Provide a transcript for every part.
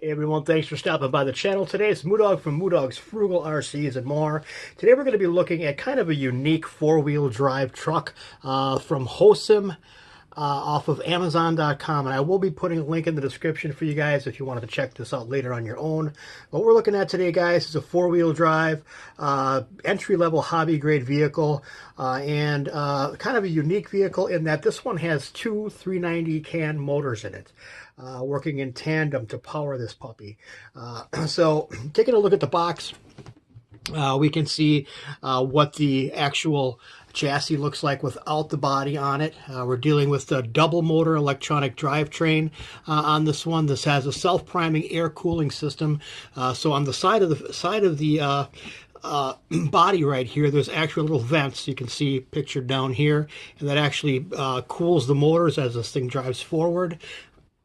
Hey everyone, thanks for stopping by the channel. Today it's Moodog from Moodog's Frugal RCs and more. Today we're going to be looking at kind of a unique four-wheel drive truck from HOSIM off of Amazon.com, and I will be putting a link in the description for you guys if you wanted to check this out later on your own. What we're looking at today, guys, is a four-wheel drive entry-level hobby-grade vehicle and kind of a unique vehicle in that this one has two 390 can motors in it. Working in tandem to power this puppy. So taking a look at the box, we can see what the actual chassis looks like without the body on it. We're dealing with the double motor electronic drivetrain on this one. This has a self-priming air cooling system. So on the side of the body right here, there's actual little vents you can see pictured down here, and that actually cools the motors as this thing drives forward.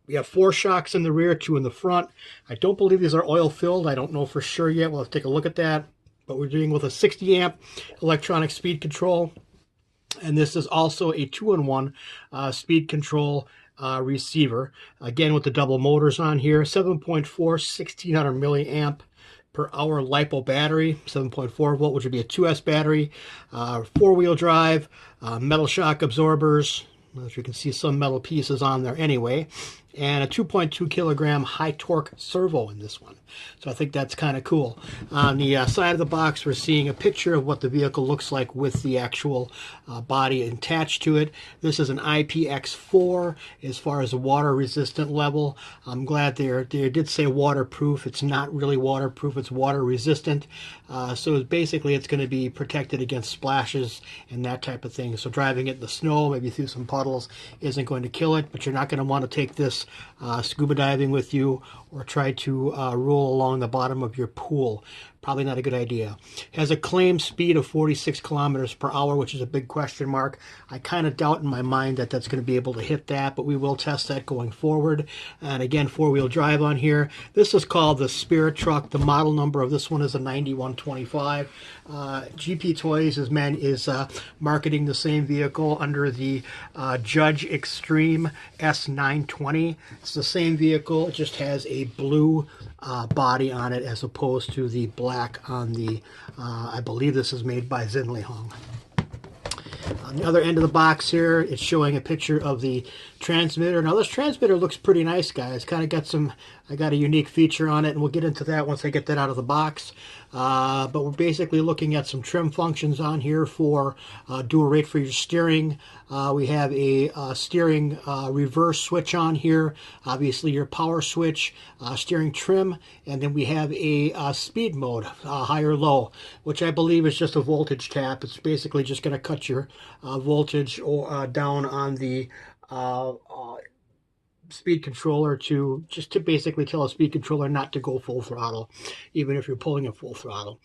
We have 4 shocks in the rear, 2 in the front. I don't believe these are oil filled. I don't know for sure yet. We'll have to take a look at that. But we're dealing with a 60 amp electronic speed control. And this is also a 2-in-1 speed control receiver. Again, with the double motors on here. 7.4, 1600 milliamp per hour LiPo battery, 7.4 volt, which would be a 2S battery. 4-wheel drive, metal shock absorbers. As you can see, some metal pieces on there anyway, and a 2.2 kilogram high torque servo in this one. So I think that's kind of cool. On the side of the box, we're seeing a picture of what the vehicle looks like with the actual body attached to it. This is an IPX4 as far as the water resistant level. I'm glad they did say waterproof. It's not really waterproof, it's water resistant. So basically it's going to be protected against splashes and that type of thing. So driving it in the snow, maybe through some puddles, isn't going to kill it, but you're not going to want to take this scuba diving with you or try to roll along the bottom of your pool. Probably not a good idea. Has a claimed speed of 46 kilometers per hour, which is a big question mark. I kind of doubt in my mind that that's going to be able to hit that, but we will test that going forward. And again, 4-wheel drive on here. This is called the Spirit Truck. The model number of this one is a 9125. GP Toys is marketing the same vehicle under the Judge Extreme S920. It's the same vehicle. It just has a blue body on it as opposed to the black on the, I believe this is made by Xinlehong. On the other end of the box here, it's showing a picture of the transmitter. Now this transmitter looks pretty nice, guys. Kind of got I got a unique feature on it, and we'll get into that once I get that out of the box. But we're basically looking at some trim functions on here for dual rate for your steering. We have a steering reverse switch on here, obviously your power switch, steering trim, and then we have a speed mode, high or low, which I believe is just a voltage tap. It's basically just going to cut your voltage down on the speed controller to basically tell a speed controller not to go full throttle, even if you're pulling at full throttle.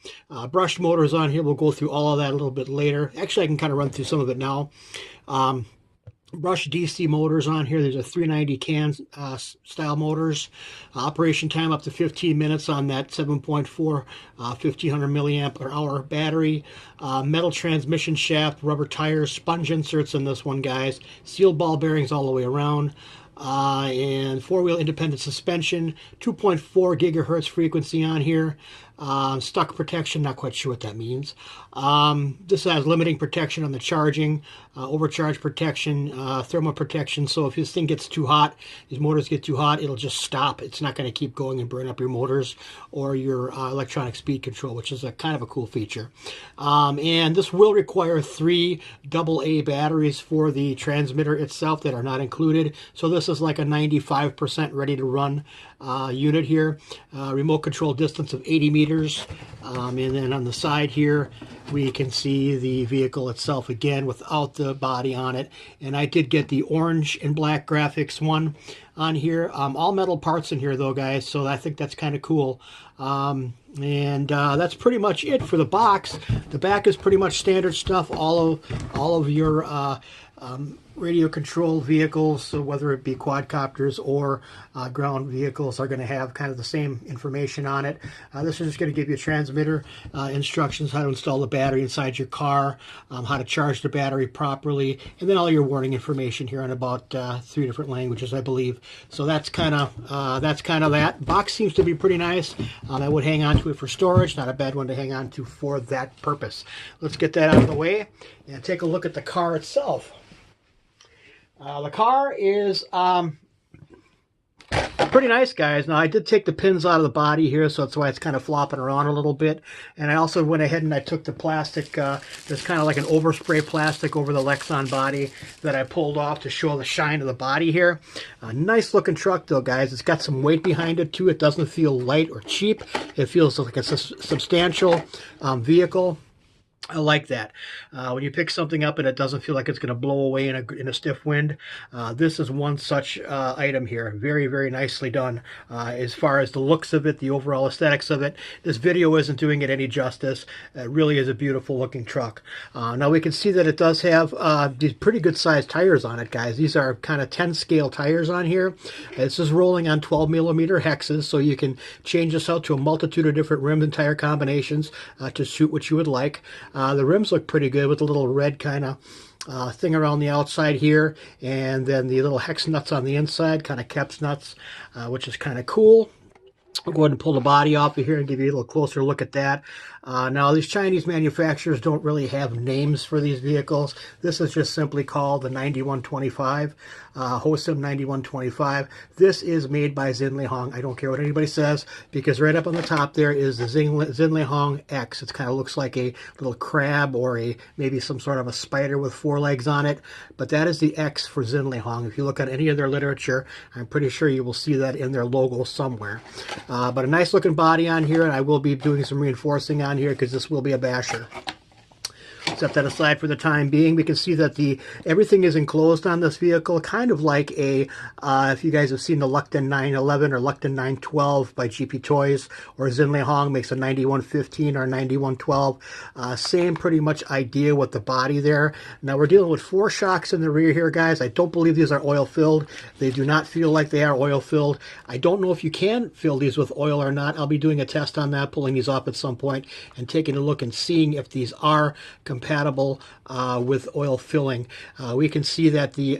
Brushed motors on here. We'll go through all of that a little bit later. Actually, I can kind of run through some of it now. Brushed DC motors on here. There's a 390 can style motors. Operation time up to 15 minutes on that 7.4 1500 milliamp per hour battery. Metal transmission shaft, rubber tires, sponge inserts in this one, guys. Sealed ball bearings all the way around. And 4-wheel independent suspension, 2.4 gigahertz frequency on here. Stuck protection, not quite sure what that means. This has limiting protection on the charging, overcharge protection, thermal protection. So if this thing gets too hot, these motors get too hot, it'll just stop. It's not going to keep going and burn up your motors or your electronic speed control, which is a kind of a cool feature. And this will require 3 AA batteries for the transmitter itself that are not included. So this is like a 95% ready to run unit here. Remote control distance of 80 meters. And then on the side here, we can see the vehicle itself again without the body on it. And I did get the orange and black graphics one on here. All metal parts in here though, guys, so I think that's kind of cool. And that's pretty much it for the box. The back is pretty much standard stuff. All of your radio controlled vehicles, so whether it be quadcopters or ground vehicles, are going to have kind of the same information on it. This is just going to give you transmitter instructions, how to install the battery inside your car, how to charge the battery properly, and then all your warning information here in about 3 different languages, I believe. So that's kind of that. Box seems to be pretty nice. I would hang on to it for storage. Not a bad one to hang on to for that purpose. Let's get that out of the way and take a look at the car itself. The car is pretty nice, guys. Now, I did take the pins out of the body here, so that's why it's kind of flopping around a little bit. And I also went ahead and I took the plastic, there's kind of like an overspray plastic over the Lexan body that I pulled off to show the shine of the body here. Nice looking truck, though, guys. It's got some weight behind it, too. It doesn't feel light or cheap. It feels like a substantial vehicle. I like that. When you pick something up and it doesn't feel like it's going to blow away in a stiff wind, this is one such item here. Very, very nicely done. As far as the looks of it, the overall aesthetics of it, this video isn't doing it any justice. It really is a beautiful looking truck. Now we can see that it does have these pretty good sized tires on it, guys. These are kind of 10 scale tires on here. This is rolling on 12 millimeter hexes, so you can change this out to a multitude of different rim and tire combinations to suit what you would like. The rims look pretty good with the little red kind of thing around the outside here, and then the little hex nuts on the inside, kind of caps nuts, which is kind of cool. I'll go ahead and pull the body off of here and give you a little closer look at that. Now, these Chinese manufacturers don't really have names for these vehicles. This is just simply called the 9125, HOSIM 9125. This is made by Xinlehong. I don't care what anybody says, because right up on the top there is the Xinlehong X. It kind of looks like a little crab or maybe some sort of a spider with 4 legs on it, but that is the X for Xinlehong. If you look at any of their literature, I'm pretty sure you will see that in their logo somewhere. But a nice looking body on here, and I will be doing some reinforcing on here because this will be a basher. Set that aside for the time being. We can see that everything is enclosed on this vehicle, kind of like a, if you guys have seen the Lukton 911 or Lukton 912 by GP Toys, or Xinlehong makes a 9115 or 9112. Same pretty much idea with the body there. Now we're dealing with 4 shocks in the rear here, guys. I don't believe these are oil filled. They do not feel like they are oil filled. I don't know if you can fill these with oil or not. I'll be doing a test on that, pulling these off at some point and taking a look and seeing if these are compatible with oil filling. We can see that the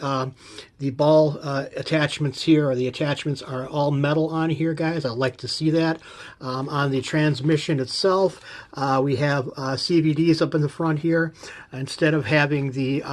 ball attachments here, or the attachments, are all metal on here, guys. I like to see that. On the transmission itself, we have CVDs up in the front here. Instead of having the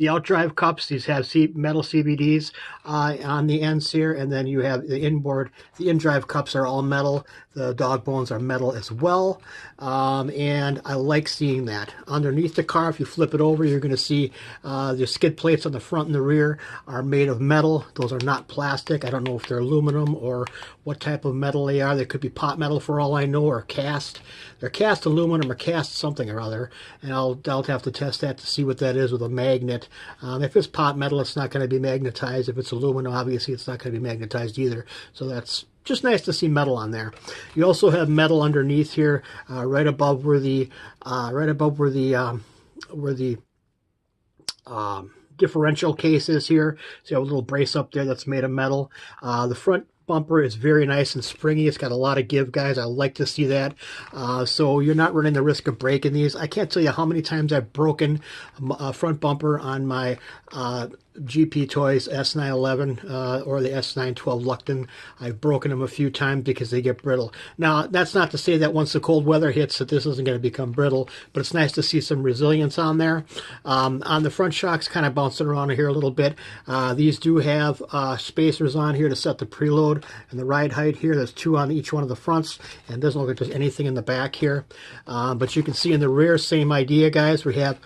outdrive cups, these have metal CVDs on the ends here, and then you have the inboard. The in-drive cups are all metal. The dog bones are metal as well, and I like seeing that. Underneath the car, if you flip it over, you're going to see the skid plates on the front and the rear are made of metal. Those are not plastic. I don't know if they're aluminum or what type of metal they are. They could be pot metal for all I know, or cast. They're cast aluminum or cast something or other, and I'll have to test that to see what that is with a magnet. If it's pot metal, it's not going to be magnetized. If it's aluminum, obviously it's not going to be magnetized either. So that's just nice to see metal on there. You also have metal underneath here, right above where the differential case is here. So you have a little brace up there that's made of metal. The front bumper is very nice and springy. It's got a lot of give, guys. I like to see that. So you're not running the risk of breaking these. I can't tell you how many times I've broken a front bumper on my GP Toys S911 or the S912 Lukton. I've broken them a few times because they get brittle. Now, that's not to say that once the cold weather hits that this isn't going to become brittle, but it's nice to see some resilience on there. On the front shocks, kind of bouncing around here a little bit. These do have spacers on here to set the preload and the ride height here. There's 2 on each one of the fronts, and it doesn't look like there's anything in the back here. But you can see in the rear, same idea, guys. We have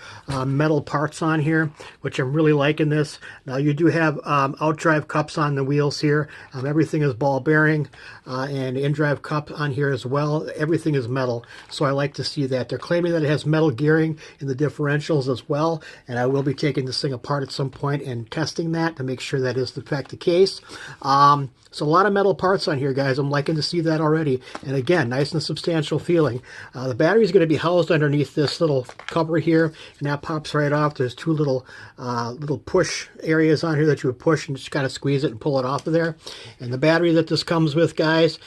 metal parts on here, which I'm really liking this. Now you do have outdrive cups on the wheels here. Everything is ball bearing, and in-drive cup on here as well. Everything is metal, so I like to see that. They're claiming that it has metal gearing in the differentials as well, and I will be taking this thing apart at some point and testing that to make sure that is in fact the case. So a lot of metal parts on here, guys. I'm liking to see that already. And again, nice and substantial feeling. The battery is going to be housed underneath this little cover here, and that pops right off. There's two little push areas on here that you would push and just kind of squeeze it and pull it off of there. And the battery that this comes with, guys,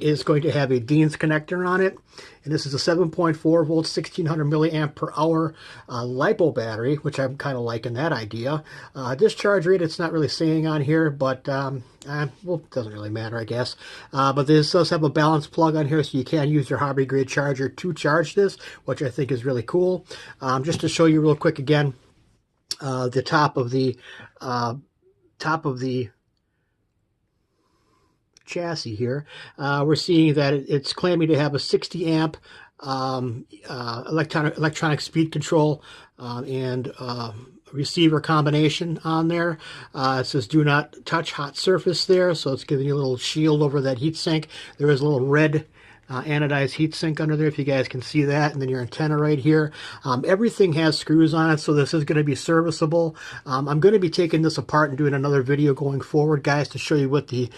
is going to have a Dean's connector on it. And this is a 7.4 volt, 1600 milliamp per hour LiPo battery, which I'm kind of liking that idea. Discharge rate, it's not really saying on here, but well, it doesn't really matter, I guess. But this does have a balance plug on here, so you can use your hobby grade charger to charge this, which I think is really cool. Just to show you real quick again, the top of the chassis here, we're seeing that it's claiming to have a 60 amp electronic speed control and receiver combination on there. It says do not touch hot surface there, so it's giving you a little shield over that heat sink. There is a little red anodized heat sink under there, if you guys can see that, and then your antenna right here. Everything has screws on it, so this is going to be serviceable. I'm going to be taking this apart and doing another video going forward, guys, to show you what the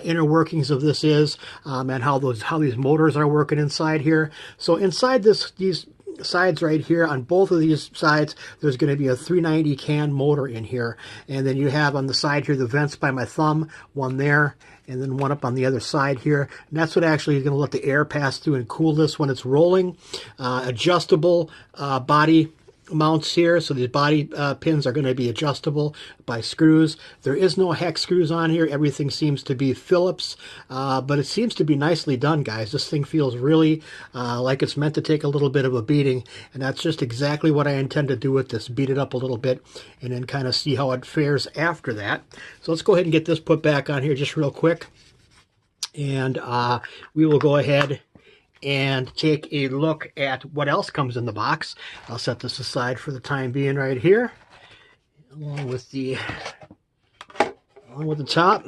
inner workings of this is, and how these motors are working inside here. So inside these sides right here, on both of these sides, there's going to be a 390 can motor in here, and then you have on the side here the vents by my thumb, one there and then one up on the other side here, and that's what actually is going to let the air pass through and cool this when it's rolling. Adjustable body mounts here, so these body pins are going to be adjustable by screws. There is no hex screws on here. Everything seems to be Phillips, but it seems to be nicely done, guys. This thing feels really like it's meant to take a little bit of a beating, and that's just exactly what I intend to do with this. Beat it up a little bit and then kind of see how it fares after that. So let's go ahead and get this put back on here just real quick, and we will go ahead and take a look at what else comes in the box. I'll set this aside for the time being right here, along with the top.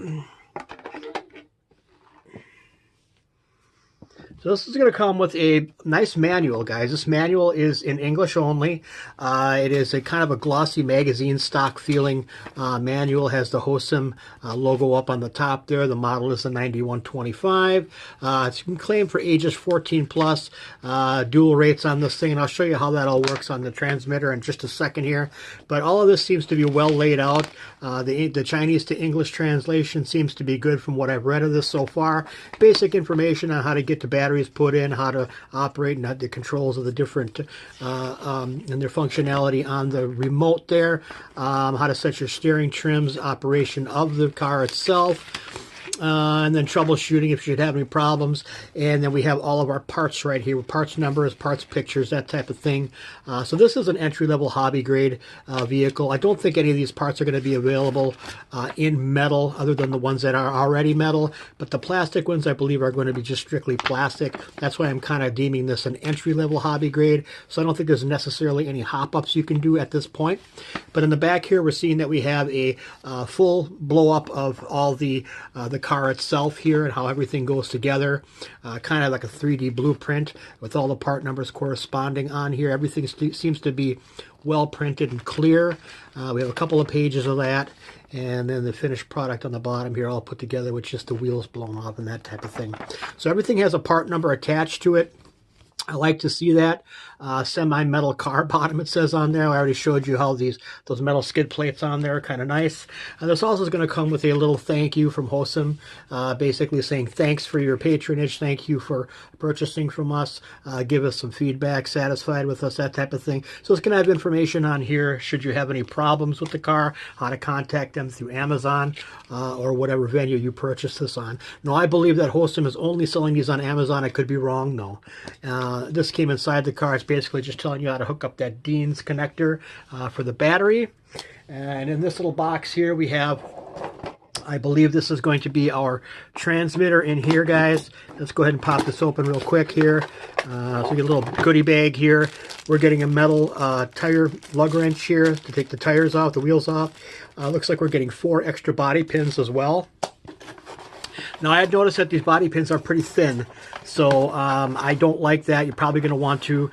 So this is going to come with a nice manual, guys. This manual is in English only. It is a kind of a glossy magazine stock feeling manual. Has the HOSIM logo up on the top there. The model is the 9125. It's been claimed for ages 14 plus. Dual rates on this thing, and I'll show you how that all works on the transmitter in just a second here. But all of this seems to be well laid out. The Chinese to English translation seems to be good from what I've read of this so far. Basic information on how to get the batteries put in, how to operate, and the controls of the different and their functionality on the remote there, how to set your steering trims, operation of the car itself, and then troubleshooting if you should have any problems. And then we have all of our parts right here with parts numbers, parts pictures, that type of thing. So this is an entry-level hobby grade vehicle. I don't think any of these parts are going to be available in metal other than the ones that are already metal, but the plastic ones I believe are going to be just strictly plastic. That's why I'm kind of deeming this an entry-level hobby grade. So I don't think there's necessarily any hop-ups you can do at this point. But in the back here, we're seeing that we have a full blow-up of all the car itself here and how everything goes together, kind of like a 3D blueprint with all the part numbers corresponding on here. Everything seems to be well printed and clear. We have a couple of pages of that, and then the finished product on the bottom here all put together with just the wheels blown off and that type of thing. So everything has a part number attached to it. I like to see that. Semi-metal car bottom, it says on there. I already showed you how those metal skid plates on there are kind of nice. And this also is going to come with a little thank you from HOSIM, basically saying thanks for your patronage, thank you for purchasing from us, give us some feedback, satisfied with us, that type of thing. So it's going to have information on here should you have any problems with the car, how to contact them through Amazon or whatever venue you purchase this on. No, I believe that HOSIM is only selling these on Amazon. I could be wrong. No. This came inside the car. It's basically just telling you how to hook up that Dean's connector for the battery. And in this little box here we have, I believe this is going to be our transmitter in here, guys. Let's go ahead and pop this open real quick here. So we get a little goodie bag here. We're getting a metal tire lug wrench here to take the tires off, the wheels off. Looks like we're getting 4 extra body pins as well. Now, I had noticed that these body pins are pretty thin. So I don't like that. You're probably going to want to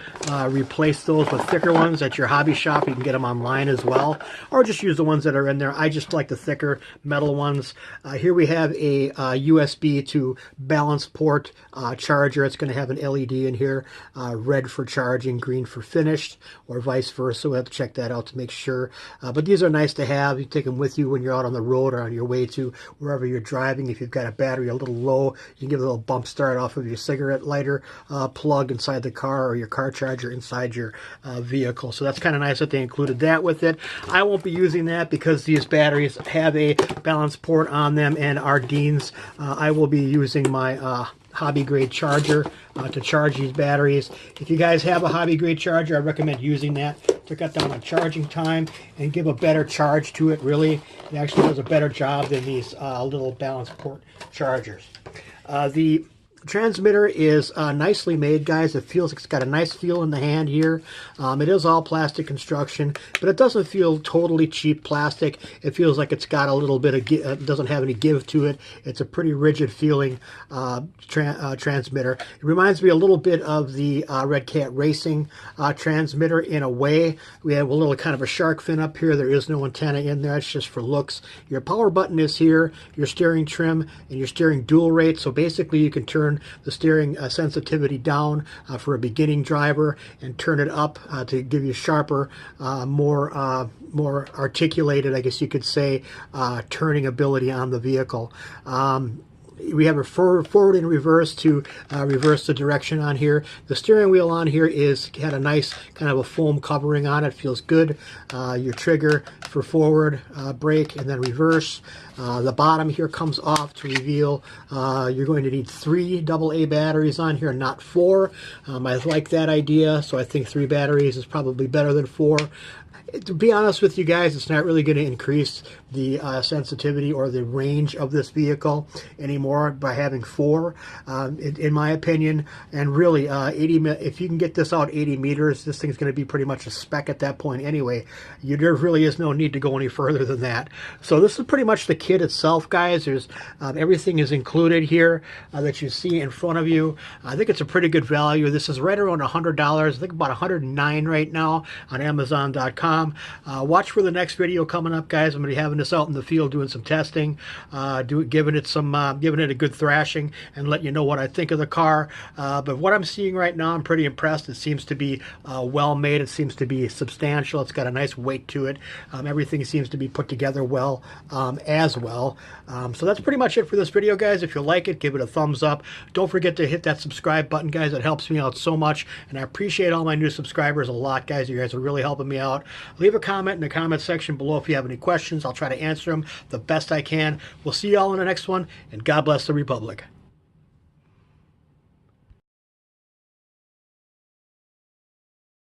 replace those with thicker ones at your hobby shop. You can get them online as well, or just use the ones that are in there. I just like the thicker metal ones. Here we have a USB to balance port charger. It's going to have an LED in here, red for charging, green for finished, or vice versa. We'll have to check that out to make sure. But these are nice to have. You take them with you when you're out on the road or on your way to wherever you're driving. If you've got a battery a little low, you can give it a little bump start off of your cigarette lighter plug inside the car, or your car charger inside your vehicle. So that's kind of nice that they included that with it. I won't be using that because these batteries have a balance port on them and are Dean's. I will be using my hobby grade charger to charge these batteries. If you guys have a hobby grade charger, I recommend using that to cut down on charging time and give a better charge to it. Really, it actually does a better job than these little balance port chargers. The transmitter is nicely made, guys. It feels like it's got a nice feel in the hand here. It is all plastic construction, but it doesn't feel totally cheap plastic. It feels like it's got a little bit of doesn't have any give to it. It's a pretty rigid feeling transmitter. It reminds me a little bit of the Red Cat Racing transmitter in a way. We have a little kind of a shark fin up here. There is no antenna in there. It's just for looks. Your power button is here, your steering trim, and your steering dual rate. So basically you can turn the steering sensitivity down for a beginning driver and turn it up to give you sharper, more articulated, I guess you could say, turning ability on the vehicle. We have a forward and reverse to reverse the direction on here. The steering wheel on here had a nice kind of a foam covering on it. Feels good. Your trigger for forward, brake, and then reverse. The bottom here comes off to reveal you're going to need 3 AA batteries on here, not 4. I like that idea, so I think 3 batteries is probably better than 4. To be honest with you guys, it's not really going to increase the sensitivity or the range of this vehicle anymore by having 4, in my opinion. And really, if you can get this out 80 meters, this thing's going to be pretty much a spec at that point anyway. There really is no need to go any further than that. So this is pretty much the kit itself, guys. There's everything is included here that you see in front of you. I think it's a pretty good value. This is right around $100. I think about $109 right now on Amazon.com. Watch for the next video coming up, guys. I'm going to be having this out in the field doing some testing, giving it a good thrashing, and let you know what I think of the car. But what I'm seeing right now, I'm pretty impressed. It seems to be well made. It seems to be substantial. It's got a nice weight to it. Everything seems to be put together well as well. So that's pretty much it for this video, guys. If you like it, give it a thumbs up. Don't forget to hit that subscribe button, guys. It helps me out so much, and I appreciate all my new subscribers a lot, guys. You guys are really helping me out. Leave a comment in the comment section below if you have any questions. I'll try to answer them the best I can. We'll see you all in the next one, and God bless the Republic.